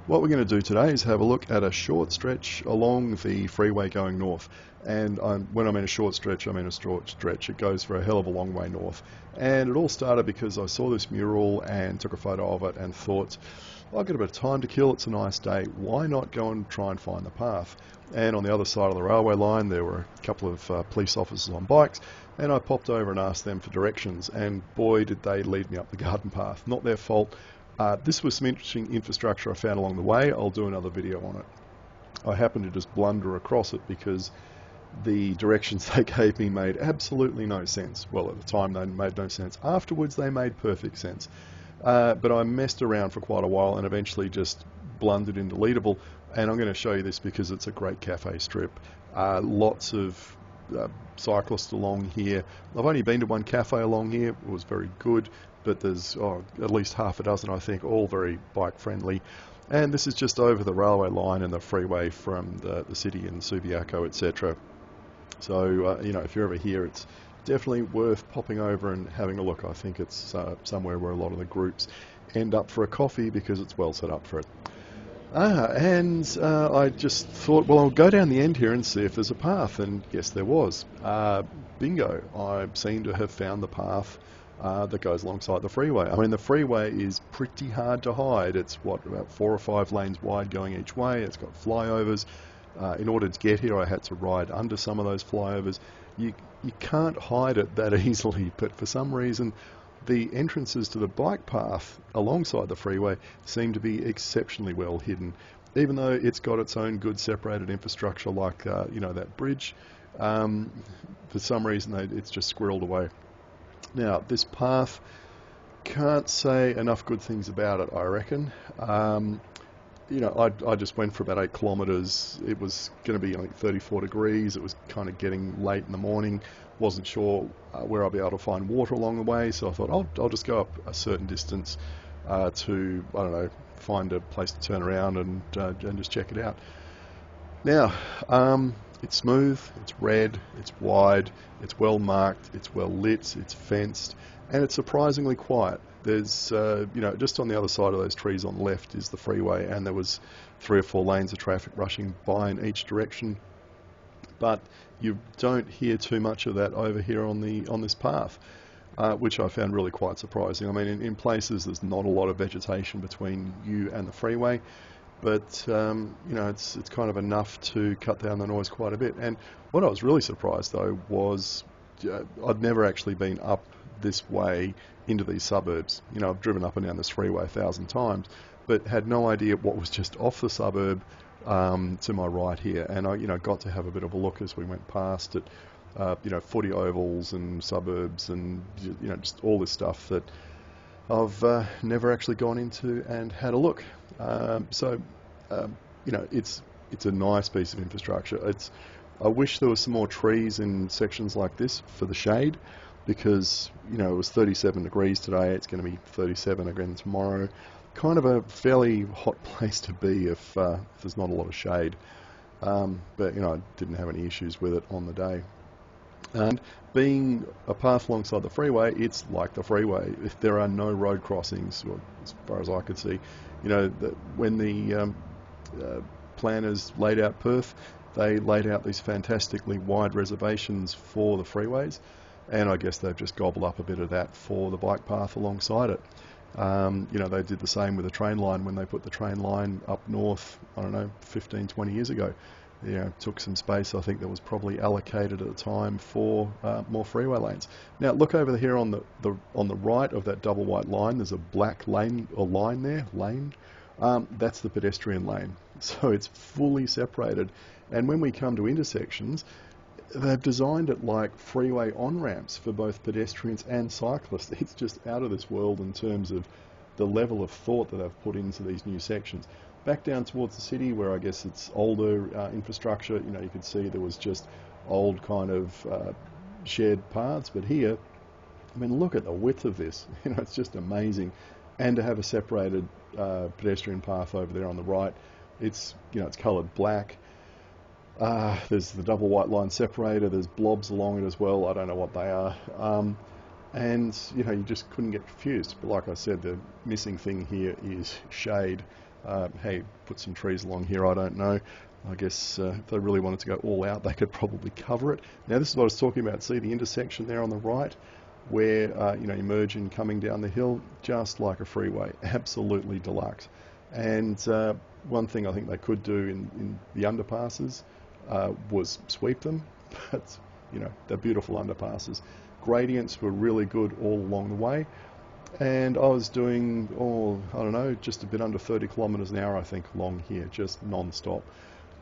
What we're going to do today is have a look at a short stretch along the freeway going north. And when I mean a short stretch, I mean a short stretch. It goes for a hell of a long way north. And it all started because I saw this mural and took a photo of it and thought, I've got a bit of time to kill, it's a nice day, why not go and try and find the path? And on the other side of the railway line there were a couple of police officers on bikes, and I popped over and asked them for directions, and boy did they lead me up the garden path. Not their fault. This was some interesting infrastructure I found along the way. I'll do another video on it. I happened to just blunder across it because the directions they gave me made absolutely no sense. Well, at the time they made no sense. Afterwards they made perfect sense. But I messed around for quite a while and eventually just blundered into Leadable. And I'm going to show you this because it's a great cafe strip. Lots of cyclists along here. I've only been to one cafe along here. It was very good, but there's at least half a dozen, I think, all very bike friendly. And this is just over the railway line and the freeway from the city in Subiaco, etc. So, you know, if you're ever here, it's definitely worth popping over and having a look. I think it's somewhere where a lot of the groups end up for a coffee because it's well set up for it. I just thought, well, I'll go down the end here and see if there's a path, and yes, there was. Bingo, I seem to have found the path that goes alongside the freeway. I mean, the freeway is pretty hard to hide. It's, what, about 4 or 5 lanes wide going each way. It's got flyovers. In order to get here, I had to ride under some of those flyovers. You can't hide it that easily, but for some reason, the entrances to the bike path alongside the freeway seem to be exceptionally well hidden, even though it's got its own good separated infrastructure like, you know, that bridge. For some reason, it's just squirreled away. Now, this path, can't say enough good things about it, I reckon. You know, I just went for about 8 kilometres. It was going to be, I think, 34 degrees. It was kind of getting late in the morning. Wasn't sure where I'll be able to find water along the way, so I thought I'll just go up a certain distance to, I don't know, find a place to turn around and just check it out. Now, it's smooth, it's red, it's wide, it's well marked, it's well lit, it's fenced, and it's surprisingly quiet. There's, you know, just on the other side of those trees on the left is the freeway, and there was 3 or 4 lanes of traffic rushing by in each direction. But you don't hear too much of that over here on this path, which I found really quite surprising. I mean, in places there's not a lot of vegetation between you and the freeway, but you know, it's kind of enough to cut down the noise quite a bit. And what I was really surprised though was I'd never actually been up this way into these suburbs. You know, I've driven up and down this freeway 1,000 times, but had no idea what was just off the suburb to my right here. And I, you know, got to have a bit of a look as we went past it. You know, footy ovals and suburbs and, you know, just all this stuff that I've never actually gone into and had a look. So, you know, it's a nice piece of infrastructure. I wish there was some more trees in sections like this for the shade, because, you know, it was 37 degrees today. It's going to be 37 again tomorrow. Kind of a fairly hot place to be if there's not a lot of shade. But, you know, I didn't have any issues with it on the day. And being a path alongside the freeway, it's like the freeway. If there are no road crossings, well, as far as I could see, you know, when the planners laid out Perth, they laid out these fantastically wide reservations for the freeways, and I guess they've just gobbled up a bit of that for the bike path alongside it. You know, they did the same with the train line when they put the train line up north, I don't know, 15, 20 years ago. You know, took some space, I think, that was probably allocated at the time for more freeway lanes. Now, look over here on the right of that double white line. There's a black lane or line there, lane. That's the pedestrian lane. So it's fully separated. And when we come to intersections, they've designed it like freeway on-ramps for both pedestrians and cyclists. It's just out of this world in terms of the level of thought that they've put into these new sections. Back down towards the city, where I guess it's older infrastructure, you know, you could see there was just old kind of shared paths. But here, I mean, look at the width of this. You know, it's just amazing. And to have a separated pedestrian path over there on the right, it's, you know, it's coloured black. There's the double white line separator. There's blobs along it as well. I don't know what they are. And, you know, you just couldn't get confused. But like I said, the missing thing here is shade. Hey, put some trees along here, I don't know. I guess if they really wanted to go all out, they could probably cover it. Now, this is what I was talking about. See the intersection there on the right, where you merge in coming down the hill, just like a freeway, absolutely deluxe. And one thing I think they could do in the underpasses was sweep them, but they're beautiful underpasses. Gradients were really good all along the way. And I was doing, I don't know, just a bit under 30 kilometres an hour, I think, along here, just non-stop.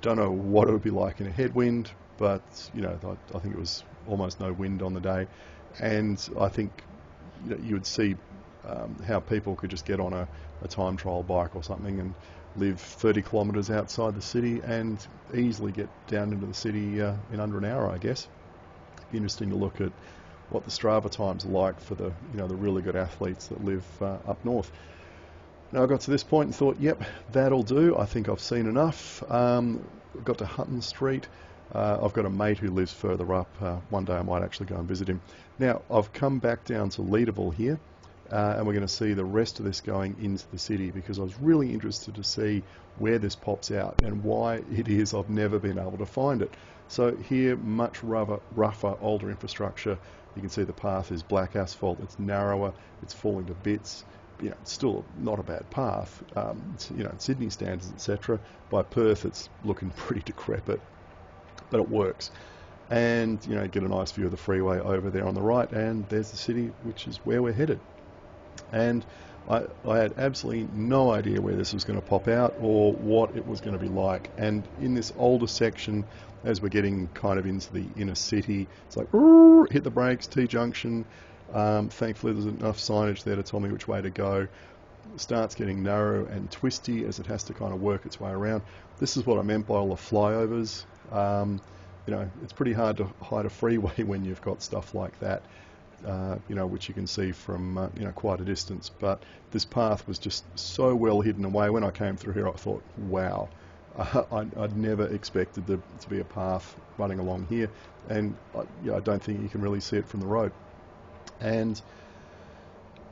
Don't know what it would be like in a headwind, but, I think it was almost no wind on the day. And I think you would see how people could just get on a time trial bike or something and live 30 kilometres outside the city and easily get down into the city in under an hour, I guess. Interesting to look at what the Strava times are like for the the really good athletes that live up north. Now I got to this point and thought, yep, that'll do. I think I've seen enough. Got to Hutton Street. I've got a mate who lives further up. One day I might actually go and visit him. Now I've come back down to Leederville here, and we're going to see the rest of this going into the city, because I was really interested to see where this pops out and why it is I've never been able to find it. So here, much rougher, older infrastructure. You can see the path is black asphalt. It's narrower. It's falling to bits. It's still not a bad path. Sydney standards, etc. By Perth, it's looking pretty decrepit, but it works. And get a nice view of the freeway over there on the right, and there's the city, which is where we're headed. And I had absolutely no idea where this was going to pop out or what it was going to be like. And in this older section, as we're getting kind of into the inner city, it's like, hit the brakes, T-junction. Thankfully, there's enough signage there to tell me which way to go. It starts getting narrow and twisty as it has to kind of work its way around. This is what I meant by all the flyovers. It's pretty hard to hide a freeway when you've got stuff like that. Which you can see from quite a distance. But this path was just so well hidden away. When I came through here, I thought, wow, I'd never expected there to be a path running along here, and I don't think you can really see it from the road. And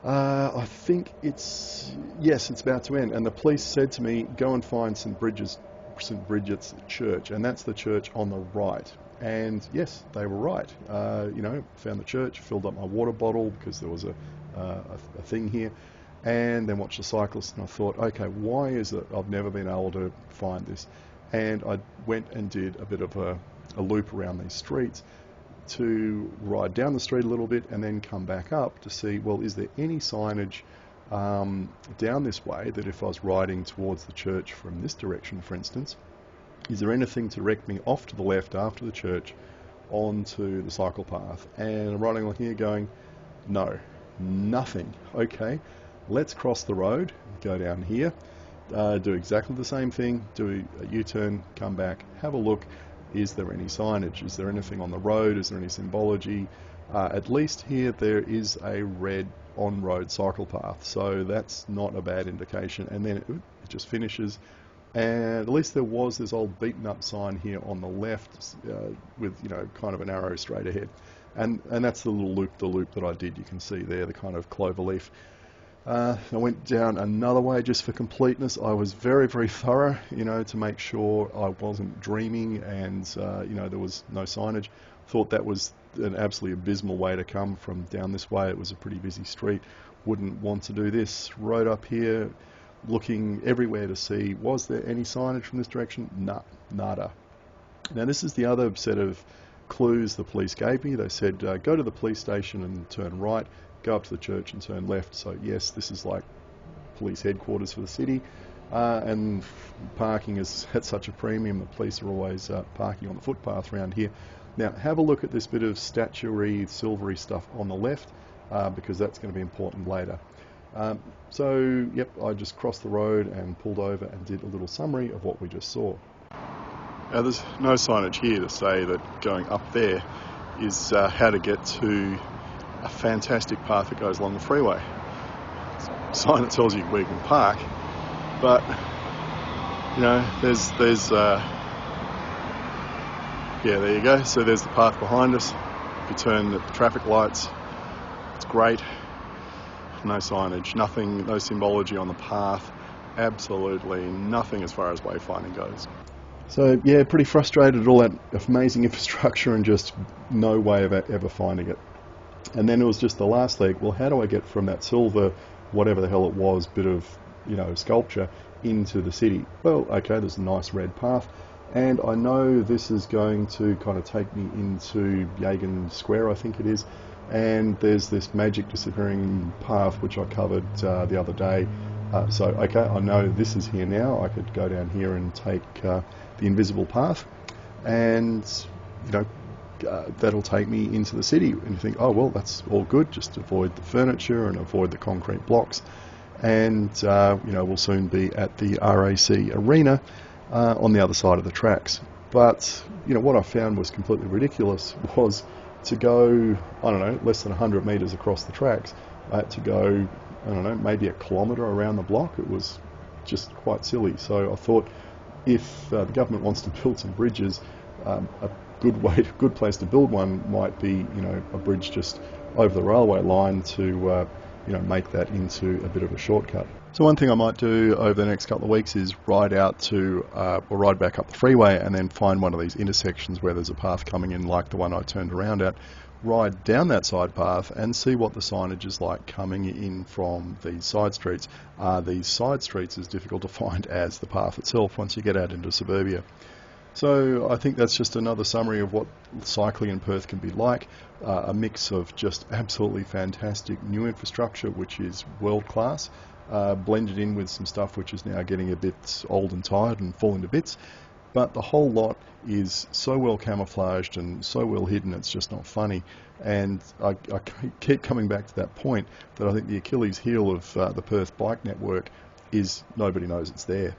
I think it's about to end. And the police said to me, go and find St. Bridget's Church, and that's the church on the right. And yes, they were right. Found the church, filled up my water bottle because there was a thing here, and then watched the cyclist, and I thought, okay, why is it I've never been able to find this? And I went and did a bit of a loop around these streets to ride down the street a little bit and then come back up to see, well, is there any signage down this way that if I was riding towards the church from this direction, for instance, is there anything to direct me off to the left after the church onto the cycle path? And I'm riding along here going, no, nothing. Okay, let's cross the road, go down here, do exactly the same thing, do a U-turn, come back, have a look. Is there any signage? Is there anything on the road? Is there any symbology? At least here there is a red on-road cycle path, so that's not a bad indication. And then it just finishes. And at least there was this old beaten up sign here on the left with kind of an arrow straight ahead, and that's the little loop that I did. You can see there the kind of clover leaf. I went down another way just for completeness. I was very, very thorough, to make sure I wasn't dreaming and there was no signage. Thought that was an absolutely abysmal way to come from down this way. It was a pretty busy street. Wouldn't want to do this. Rode up here, looking everywhere to see, was there any signage from this direction? Nada. Now this is the other set of clues the police gave me. They said, go to the police station and turn right, go up to the church and turn left. So yes, this is like police headquarters for the city, and parking is at such a premium. The police are always parking on the footpath around here. Now have a look at this bit of statuary, silvery stuff on the left, because that's going to be important later. So, yep, I just crossed the road and pulled over and did a little summary of what we just saw. Now, there's no signage here to say that going up there is how to get to a fantastic path that goes along the freeway. It's a sign that tells you where you can park, but, there's there you go. So there's the path behind us. If you turn at the traffic lights, it's great. No signage, nothing, no symbology on the path, absolutely nothing as far as wayfinding goes. So yeah, pretty frustrated at all that amazing infrastructure and just no way of ever finding it. And then it was just the last leg. Well, how do I get from that silver, whatever the hell it was, bit of sculpture into the city? Well, okay, there's a nice red path, and I know this is going to kind of take me into Yagan Square, I think it is. And there's this magic disappearing path which I covered the other day. So okay, I know this is here now. I could go down here and take the invisible path, and that'll take me into the city. And you think, oh well, that's all good. Just avoid the furniture and avoid the concrete blocks, and we'll soon be at the RAC arena on the other side of the tracks. But what I found was completely ridiculous was to go, I don't know, less than 100 metres across the tracks. I had to go, I don't know, maybe a kilometre around the block. It was just quite silly. So I thought, if the government wants to build some bridges, a good place to build one might be, a bridge just over the railway line to, make that into a bit of a shortcut. So one thing I might do over the next couple of weeks is ride back up the freeway and then find one of these intersections where there's a path coming in like the one I turned around at, ride down that side path and see what the signage is like coming in from these side streets. Are these side streets as difficult to find as the path itself once you get out into suburbia? So I think that's just another summary of what cycling in Perth can be like. A mix of just absolutely fantastic new infrastructure, which is world class, blended in with some stuff which is now getting a bit old and tired and falling to bits. But the whole lot is so well camouflaged and so well hidden, it's just not funny. And I keep coming back to that point that I think the Achilles heel of the Perth bike network is nobody knows it's there.